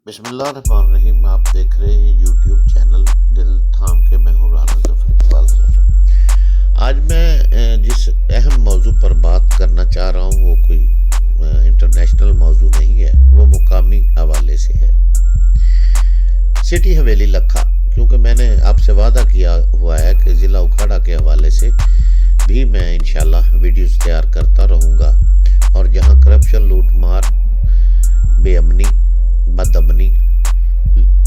بسم اللہ الرحمن الرحیم. آپ دیکھ رہے ہیں یوٹیوب چینل دل تھام کے. میں ہوں رانا ظفر اقبال صاحب. آج میں جس اہم موضوع پر بات کرنا چاہ رہا ہوں وہ کوئی انٹرنیشنل موضوع نہیں ہے، وہ مقامی حوالے سے ہے. سٹی حویلی لکھا، کیونکہ میں نے آپ سے وعدہ کیا ہوا ہے کہ ضلع اکھاڑا کے حوالے سے بھی میں انشاءاللہ ویڈیوز تیار کرتا رہوں گا، اور جہاں کرپشن، لوٹ مار، بے امنی، بد امنی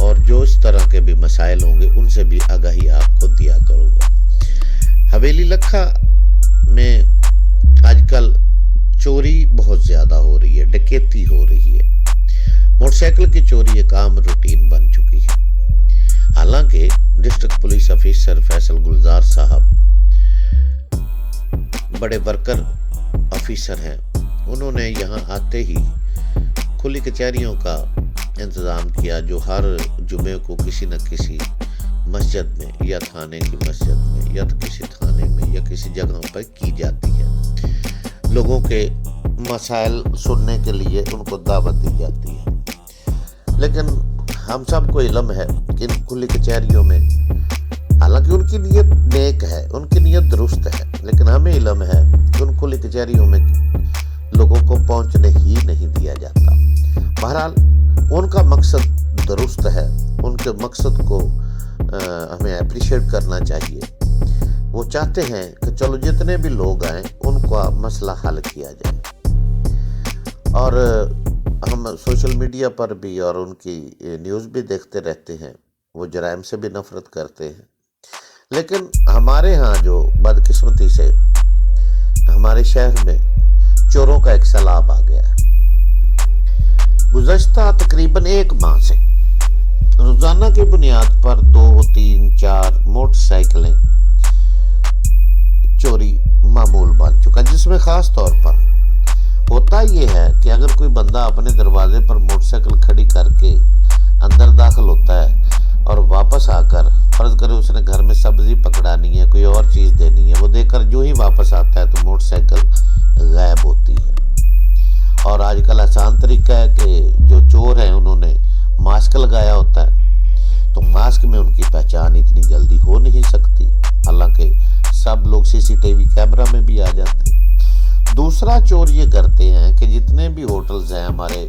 اور جو اس طرح کے بھی مسائل ہوں گے ان سے بھی آگاہی آپ کو دیا کروں گا. حویلی لکھا میں آج کل چوری بہت زیادہ ہو رہی ہے، ڈکیتی ہو رہی ہے. موٹر سائیکل کی چوری ایک عام روٹین بن چکی ہے. حالانکہ ڈسٹرکٹ پولیس آفیسر فیصل گلزار صاحب بڑے ورکر آفیسر ہیں. انہوں نے یہاں آتے ہی کھلی کچہریوں کا انتظام کیا، جو ہر جمعے کو کسی نہ کسی مسجد میں یا تھانے کی مسجد میں یا کسی تھانے میں یا کسی جگہ پر کی جاتی ہے. لوگوں کے مسائل سننے کے لیے ان کو دعوت دی جاتی ہے. لیکن ہم سب کو علم ہے کہ ان کھلی کچہریوں میں حالانکہ ان کی نیت نیک ہے، ان کی نیت درست ہے، لیکن ہمیں علم ہے کہ ان کھلی کچہریوں میں لوگوں کو پہنچنے ہی نہیں دیا جاتا. بہرحال ان کا مقصد درست ہے، ان کے مقصد کو ہمیں اپریشیٹ کرنا چاہیے. وہ چاہتے ہیں کہ چلو جتنے بھی لوگ آئیں ان کا مسئلہ حل کیا جائے. اور ہم سوشل میڈیا پر بھی اور ان کی نیوز بھی دیکھتے رہتے ہیں. وہ جرائم سے بھی نفرت کرتے ہیں. لیکن ہمارے ہاں جو بدقسمتی سے ہمارے شہر میں چوروں کا ایک سیلاب آ گیا ہے. گزشتہ تقریباً 1 ماہ سے روزانہ کی بنیاد پر 2, 3, 4 موٹر سائیکلیں چوری معمول بن چکا، جس میں خاص طور پر ہوتا یہ ہے کہ اگر کوئی بندہ اپنے دروازے پر موٹر سائیکل کھڑی کر کے اندر داخل ہوتا ہے اور واپس آ کر فرض کرے اس نے گھر میں سبزی پکڑانی ہے، کوئی اور چیز دینی ہے، وہ دے کر جو ہی واپس آتا ہے تو موٹر سائیکل غائب ہوتی ہے. اور آج کل آسان طریقہ ہے کہ جو چور ہیں انہوں نے ماسک لگایا ہوتا ہے، تو ماسک میں ان کی پہچان اتنی جلدی ہو نہیں سکتی، حالانکہ سب لوگ CCTV کیمرہ میں بھی آ جاتے ہیں. دوسرا چور یہ کرتے ہیں کہ جتنے بھی ہوٹلز ہیں ہمارے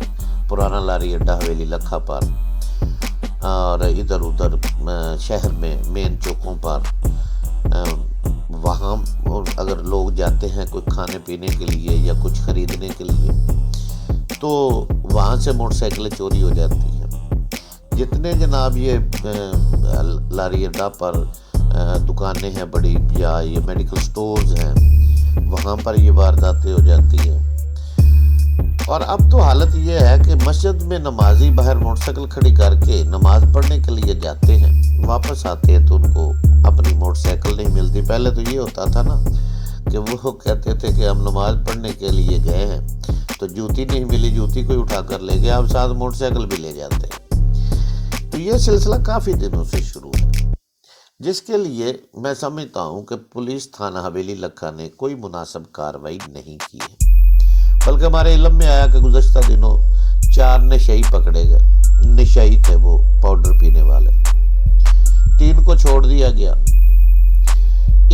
پرانا لاری اڈا حویلی لکھا پر اور ادھر ادھر شہر میں مین چوکوں پر، وہاں اگر لوگ جاتے ہیں کوئی کھانے پینے کے لیے یا کچھ خریدنے کے لیے تو وہاں سے موٹر سائیکلیں چوری ہو جاتی ہیں. جتنے جناب یہ لاری اڈا پر دکانیں ہیں بڑی یا یہ میڈیکل سٹورز ہیں وہاں پر یہ وارداتیں ہو جاتی ہیں. اور اب تو حالت یہ ہے کہ مسجد میں نمازی باہر موٹر سائیکل کھڑی کر کے نماز پڑھنے کے لیے جاتے ہیں، واپس آتے ہیں تو ان کو اپنی موٹر سائیکل نہیں ملتی. پہلے تو یہ ہوتا تھا نا کہ وہ کہتے تھے کہ ہم نماز پڑھنے کے لیے گئے ہیں تو جوتی نہیں ملی، جوتی کوئی اٹھا کر لے گیا، اب ساتھ موٹر سائیکل بھی لے جاتے ہیں. تو یہ سلسلہ کافی دنوں سے شروع ہے، جس کے لیے میں سمجھتا ہوں کہ پولیس تھانہ حویلی لکھا نے کوئی مناسب کارروائی نہیں کی ہے. بلکہ ہمارے علم میں آیا کہ گزشتہ دنوں 4 نشئی پکڑے گئے. نشئی تھے وہ پاؤڈر پینے والے. 3 کو چھوڑ دیا گیا،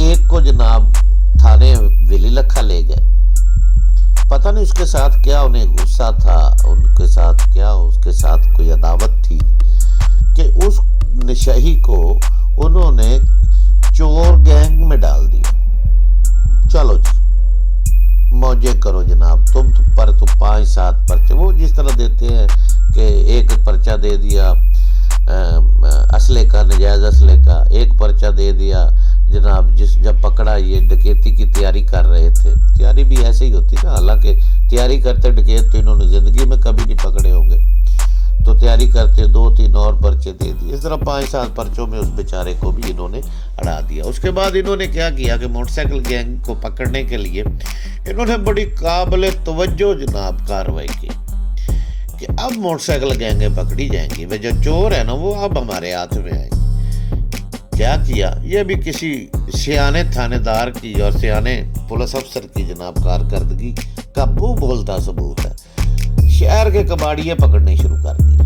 1 کو جناب تھانے حویلی لکھا لے گئے. پتہ نہیں اس کے ساتھ کیا انہیں غصہ تھا، ان کے ساتھ کیا اس کے ساتھ کوئی عداوت تھی کہ اس نشئی کو انہوں نے چور گینگ میں ڈال دیا. چلو جی موجے کرو جناب، تم پر تو 5-7 پرچے، وہ جس طرح دیتے ہیں کہ ایک پرچہ دے دیا اسلحے کا، نجائز اسلحے کا، ایک پرچہ دے دیا جناب جب پکڑا یہ ڈکیتی کی تیاری کر رہے تھے. تیاری بھی ایسے ہی ہوتی نا، حالانکہ تیاری کرتے ڈکیت تو انہوں نے زندگی میں کبھی نہیں پکڑے ہوں گے، تو تیاری کرتے 2-3 اور پرچے دے دیے. اس طرح 5-7 پرچوں میں اس بیچارے کو بھی انہوں نے اڑا دیا. اس کے بعد انہوں نے کیا کیا کہ موٹر سائیکل گینگ کو پکڑنے کے لیے انہوں نے بڑی قابل توجہ جناب کارروائی کی کہ اب موٹر سائیکل گینگیں پکڑی جائیں گی، وہ جو چور ہے نا وہ اب ہمارے ہاتھ میں آئیں گے. کیا یہ بھی کسی سیانے تھانے دار کی اور سیانے پولیس افسر کی جناب کارکردگی کا بولتا ثبوت ہے. شہر کے کباڑیے پکڑنے شروع کر دیے.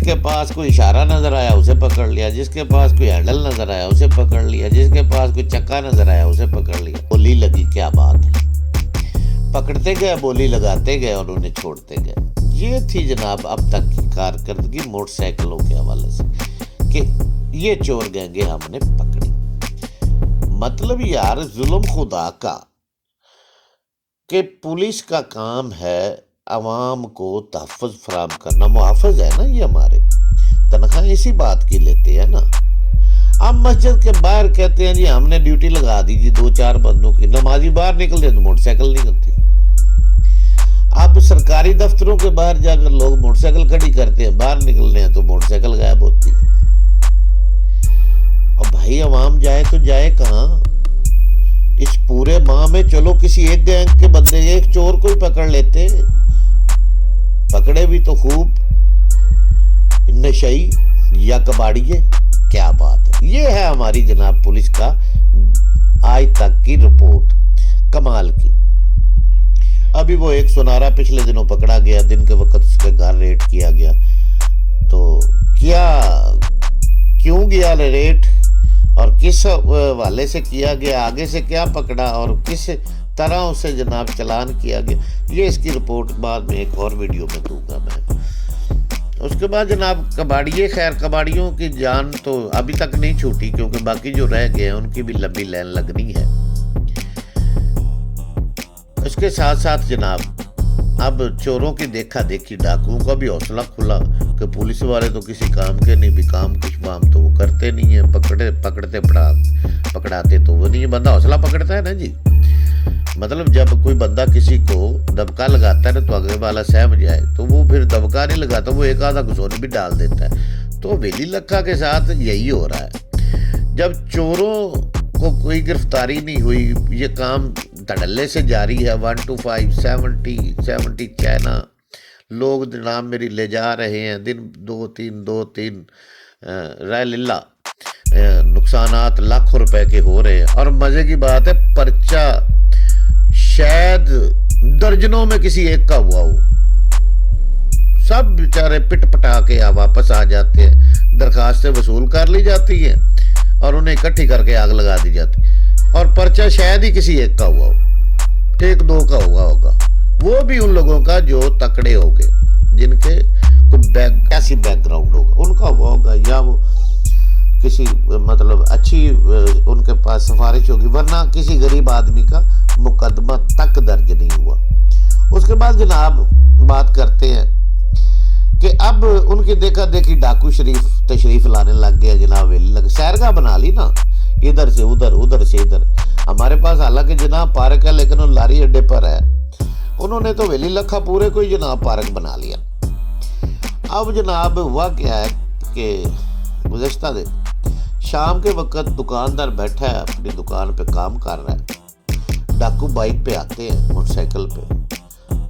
کے پاس کوئی اشارہ نظر آیا اسے پکڑ لیا, جس کے پاس کوئی ہینڈل نظر آیا اسے پکڑ لیا, جس کے پاس کوئی چکا نظر آیا اسے پکڑ لیا. بولی لگی, کیا بات ہے, پکڑتے گئے, بولی لگاتے گئے اور انہیں چھوڑتے گئے. یہ تھی جناب اب تک کی کارکردگی موٹر سائیکلوں کے حوالے سے کہ یہ چور گینگیں ہم نے پکڑی. مطلب یار ظلم خدا کا کہ پولیس کا کام ہے عوام کو تحفظ فراہم کرنا, محافظ ہے نا یہ ہمارے, تنخواہ اسی بات کی لیتے ہیں نا. ہم مسجد کے باہر کہتے ہیں جی ہم نے ڈیوٹی لگا دی جی 2-4 بندوں کی, نمازی باہر نکلتے تو موٹر سائیکل نہیں کرتے. اب سرکاری دفتروں کے باہر جا کر لوگ موٹر سائیکل کھڑی کرتے ہیں, باہر نکلنے ہیں تو موٹر سائیکل غائب ہوتی. اور بھائی عوام جائے تو جائے کہاں؟ اس پورے ماہ میں چلو کسی ایک گینگ کے بندے ایک چور کو ہی پکڑ لیتے, پکڑے بھی تو خوب نشئی یا کباڑیے. کیا بات ہے, یہ ہے ہماری جناب پولیس کا آج تک کی رپورٹ, کمال کی. ابھی وہ ایک سنارا پچھلے دنوں پکڑا گیا, دن کے وقت اس کے گھر ریڈ کیا گیا. تو کیوں گیا ریڈ اور کس والے سے کیا گیا, آگے سے کیا پکڑا اور کس طرح اسے جناب چلان کیا گیا, یہ اس کی رپورٹ بعد میں ایک اور ویڈیو میں دوں گا میں. اس کے بعد جناب کباڑیے, خیر کباڑیوں کی جان تو ابھی تک نہیں چھوٹی کیونکہ باقی جو رہ گئے ہیں ان کی بھی لمبی لائن لگنی ہے. اس کے ساتھ ساتھ جناب اب چوروں کی دیکھا دیکھی ڈاکوؤں کا بھی حوصلہ کھلا کہ پولیس والے تو کسی کام کے نہیں, بھی کام کچھ کام تو وہ کرتے نہیں ہیں, پکڑاتے تو وہ نہیں, بندہ حوصلہ پکڑتا ہے نا جی. مطلب جب کوئی بندہ کسی کو دبکا لگاتا ہے نا تو اگلے والا سہم جائے تو وہ پھر دبکا نہیں لگاتا, وہ ایک آدھا گھسون بھی ڈال دیتا ہے. تو ویلی لکھا کے ساتھ یہی ہو رہا ہے. جب چوروں کو کوئی گرفتاری نہیں ہوئی, یہ کام دھڑلے سے جاری ہے. 1 to 5 70 چائنا لوگ جناب میری لے جا رہے ہیں, دن 2-3 رائے للہ نقصانات لاکھوں روپے کے ہو رہے ہیں. اور مزے کی بات ہے پرچہ شاید درجنوں میں کسی ایک کا ہوا ہو, سب بیچارے پٹ پٹا کے واپس آ جاتے ہیں, درخواستیں وصول کر لی جاتی ہیں اور انہیں اکٹھی کر کے آگ لگا دی جاتی. اور پرچہ شاید ہی کسی ایک کا ہوا ہو, 1-2 کا ہوگا, وہ بھی ان لوگوں کا جو تکڑے ہو گئے, جن کے کوئی ایسی بیک گراؤنڈ ہوگا, ان کا ہوا ہوگا, یا وہ کسی مطلب اچھی ان کے پاس سفارش ہوگی, ورنہ کسی غریب آدمی کا مقدمہ تک درج نہیں ہوا. اس کے بعد جناب بات کرتے ہیں کہ اب ان کی دیکھا دیکھی ڈاکو تشریف لانے لگ گیا جناب. ویلی لگ سیرگاہ بنا لی نا, ادھر سے ادھر, ادھر سے ادھر. ہمارے پاس حالانکہ جناب پارک ہے لیکن وہ لاری اڈے پر ہے, انہوں نے تو ویلی لکھا پورے کو ہی جناب پارک بنا لیا. اب جناب ہوا کیا ہے کہ گزشتہ دن شام کے وقت دکاندار بیٹھا ہے اپنی دکان پہ کام کر رہا ہے, ڈاکو بائک پہ آتے ہیں, موٹر سائیکل پہ,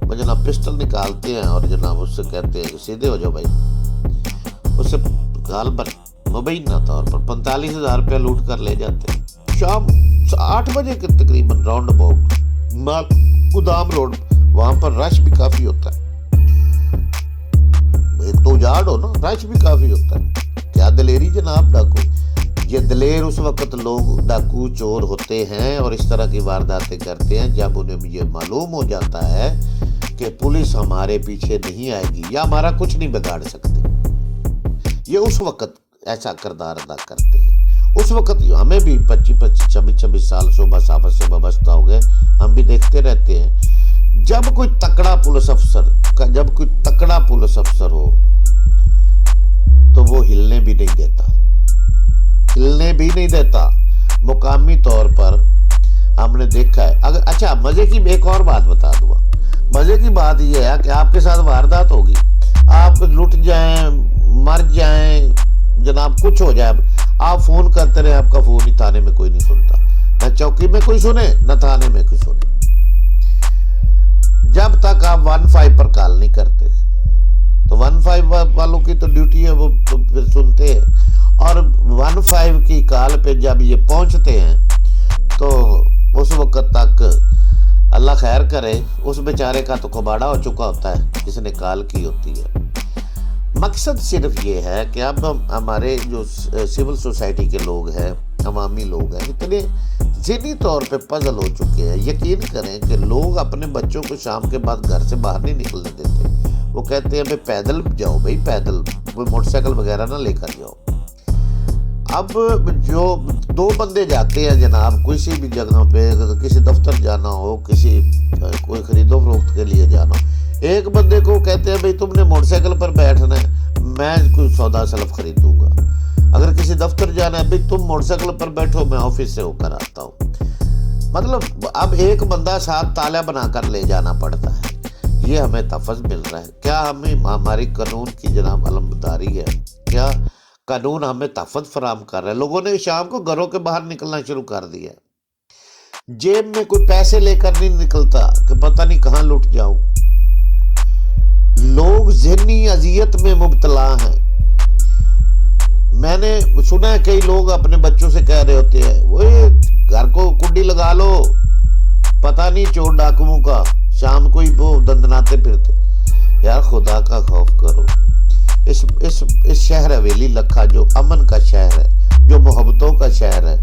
وہ جناب پسٹل نکالتے ہیں اور جناب اس سے کہتے ہیں سیدھے ہو جاؤ بھائی. اس سے غالباً مبینہ طور پر 45,000 روپیہ لوٹ کر لے جاتے ہیں. شام 8 بجے کے تقریباً راؤنڈ اباؤٹ گودام روڈ, وہاں پر رش بھی کافی ہوتا ہے, ایک تو اجاڑ ہو نا, رش بھی کافی ہوتا ہے. کیا دلیری جناب ڈاکو, یہ دلیر اس وقت لوگ ڈاکو چور ہوتے ہیں اور اس طرح کی وارداتیں کرتے ہیں جب انہیں یہ معلوم ہو جاتا ہے کہ پولیس ہمارے پیچھے نہیں آئے گی یا ہمارا کچھ نہیں بگاڑ سکتے. یہ اس وقت ایسا کردار ادا کرتے ہیں. اس وقت ہمیں بھی 25-26 سال صبح صحافت سے وابستہ ہو گئے, ہم بھی دیکھتے رہتے ہیں جب کوئی تکڑا پولیس افسر ہو تو وہ ہلنے بھی نہیں دیتا. مقامی طور پر ہم نے دیکھا ہے. اچھا مزے کی ایک اور بات بتا دوں, مزے کی بات یہ ہے کہ آپ کے ساتھ واردات ہوگی, آپ لٹ جائیں, مر جائیں جناب, کچھ ہو جائے, آپ فون کرتے رہے, آپ کا فون ہی تھانے میں کوئی نہیں سنتا, نہ چوکی میں کوئی سنے نہ تھانے میں کوئی سنے, جب تک آپ 15 پر کال نہیں کرتے. تو 15 والوں کی تو ڈیوٹی ہے, وہ پھر سنتے ہیں, اور 15 کی کال پہ جب یہ پہنچتے ہیں تو اس وقت تک اللہ خیر کرے, اس بیچارے کا تو کباڑا ہو چکا ہوتا ہے جس نے کال کی ہوتی ہے. مقصد صرف یہ ہے کہ اب ہمارے جو سول سوسائٹی کے لوگ ہیں، عوامی لوگ ہیں، اتنے ذہنی طور پہ پزل ہو چکے ہیں. یقین کریں کہ لوگ اپنے بچوں کو شام کے بعد گھر سے باہر نہیں نکلنے دیتے. وہ کہتے ہیں بھائی پیدل جاؤ، بھائی پیدل، کوئی موٹر سائیکل وغیرہ نہ لے کر جاؤ. اب جو 2 بندے جاتے ہیں جناب کسی بھی جگہ پہ، کسی دفتر جانا ہو، کسی کوئی خرید و فروخت کے لیے جانا ہو، ایک بندے کو کہتے ہیں بھائی تم نے موٹر سائیکل پر بیٹھنا ہے، میں کوئی سودا سلف خریدوں گا. اگر کسی دفتر جانا ہے، بھائی تم موٹر سائیکل پر بیٹھو، میں آفس سے ہو کر آتا ہوں. مطلب اب ایک بندہ ساتھ تالا بنا کر لے جانا پڑتا ہے. یہ ہمیں تفظ مل رہا ہے. کیا ہمیں ہماری قانون کی جناب علمبرداری ہے؟ کیا قانون ہمیں تحفظ فراہم کر رہا ہے؟ لوگوں نے شام کو گھروں کے باہر نکلنا شروع کر دیا. جیب میں کوئی پیسے لے کر نہیں نکلتا کہ پتہ نہیں کہاں لٹ جاؤں. لوگ ذہنی اذیت میں مبتلا ہیں. میں نے سنا ہے کئی لوگ اپنے بچوں سے کہہ رہے ہوتے ہیں وہ گھر کو کنڈی لگا لو، پتہ نہیں چور ڈاکوؤں کا شام کو ہی وہ دندناتے پھرتے. یار خدا کا خوف کرو. اس شہر حویلی لکھا جو امن کا شہر ہے، جو محبتوں کا شہر ہے،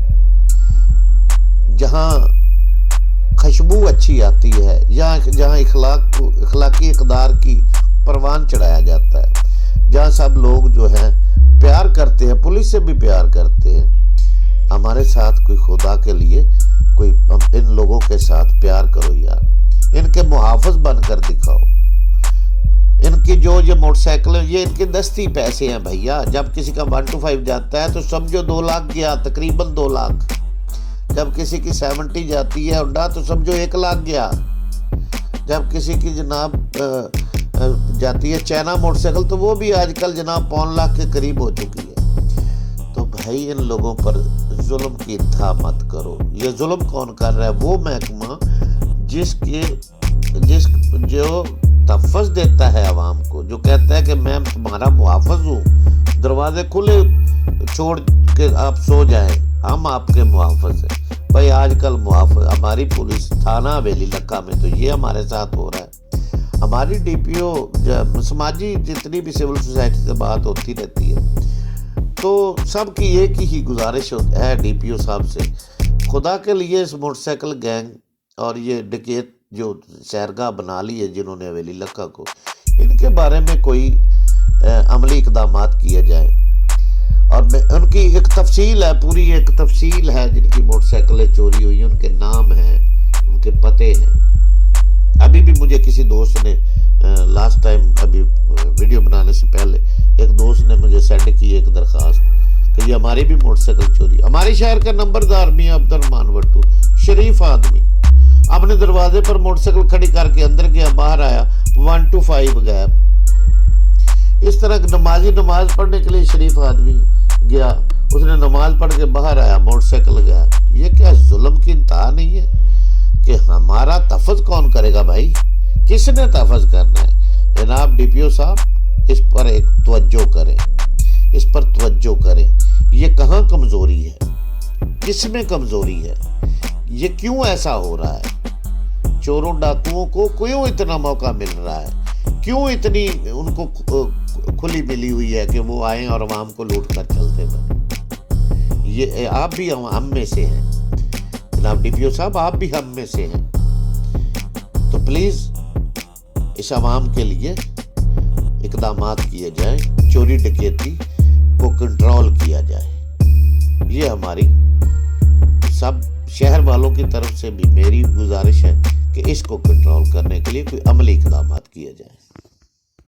جہاں خوشبو اچھی آتی ہے، جہاں اخلاقی اقدار کی پروان چڑھایا جاتا ہے، جہاں سب لوگ جو ہیں پیار کرتے ہیں، پولیس سے بھی پیار کرتے ہیں. ہمارے ساتھ کوئی خدا کے لیے کوئی ان لوگوں کے ساتھ پیار کرو یار. ان کے محافظ بن کر دکھاؤ. ان کی جو یہ موٹر سائیکل، یہ ان کے دستی پیسے ہیں بھیا. جب کسی کا 125 جاتا ہے تو سمجھو 2 لاکھ گیا، تقریباً 2 لاکھ. جب کسی کی 70 جاتی ہے ہونڈا تو سمجھو 1 لاکھ گیا. جب کسی کی جناب جاتی ہے چائنا موٹر سائیکل تو وہ بھی آج کل جناب 5 لاکھ کے قریب ہو چکی ہے. تو بھائی ان لوگوں پر ظلم کی انتہا مت کرو. یہ ظلم کون کر رہا ہے؟ وہ محکمہ جو تحفظ دیتا ہے عوام کو، جو کہتا ہے کہ میں تمہارا محافظ ہوں، دروازے کھلے چھوڑ کے آپ سو جائیں، ہم آپ کے محافظ ہیں. بھائی آج کل محافظ ہماری پولیس تھانہ حویلی لکھا میں تو یہ ہمارے ساتھ ہو رہا ہے. ہماری ڈی پی او سماجی جتنی بھی سول سوسائٹی سے بات ہوتی رہتی ہے تو سب کی ایک ہی گزارش ہے ڈی پی او صاحب سے، خدا کے لیے اس موٹر سائیکل گینگ اور یہ ڈکیت جو سیرگاہ بنا لی ہے جنہوں نے حویلی لکھا کو، ان کے بارے میں کوئی عملی اقدامات کیے جائیں. اور ان کی ایک تفصیل ہے، پوری ایک تفصیل ہے جن کی موٹر سائیکلیں چوری ہوئی، ان کے نام ہیں، ان کے پتے ہیں. ابھی بھی مجھے کسی دوست نے لاسٹ ٹائم ابھی ویڈیو بنانے سے پہلے ایک دوست نے مجھے سینڈ کی ایک درخواست کہ یہ ہماری بھی موٹر سائیکل چوری. ہمارے شہر کا نمبردار میاں عبد الرحمان وٹو، شریف آدمی، اپنے دروازے پر موٹر سائیکل کھڑی کر کے اندر گیا، باہر آیا 125 غائب. اس طرح نمازی نماز پڑھنے کے لیے شریف آدمی گیا، اس نے نماز پڑھ کے باہر آیا، موٹر سائیکل غائب. یہ کیا ظلم کی انتہا نہیں ہے کہ ہمارا تحفظ کون کرے گا بھائی؟ کس نے تحفظ کرنا ہے؟ جناب ڈی پی او صاحب اس پر ایک توجہ کریں، اس پر توجہ کریں. یہ کہاں کمزوری ہے؟ کس میں کمزوری ہے؟ یہ کیوں ایسا ہو رہا ہے؟ چوروں ڈاکوؤں کو کیوں اتنا موقع مل رہا ہے؟ کیوں اتنی ان کو کھلی ملی ہوئی ہے کہ وہ آئیں اور عوام کو لوٹ کر چلتے بنے؟ یہ آپ بھی ہم میں سے ہیں جناب ڈی پی او صاحب، آپ بھی ہم میں سے ہیں. تو پلیز اس عوام کے لیے اقدامات کیے جائیں، چوری ڈکیتی کو کنٹرول کیا جائے. یہ ہماری سب شہر والوں کی طرف سے بھی میری گزارش ہے کہ اس کو کنٹرول کرنے کے لیے کوئی عملی اقدامات کیے جائیں.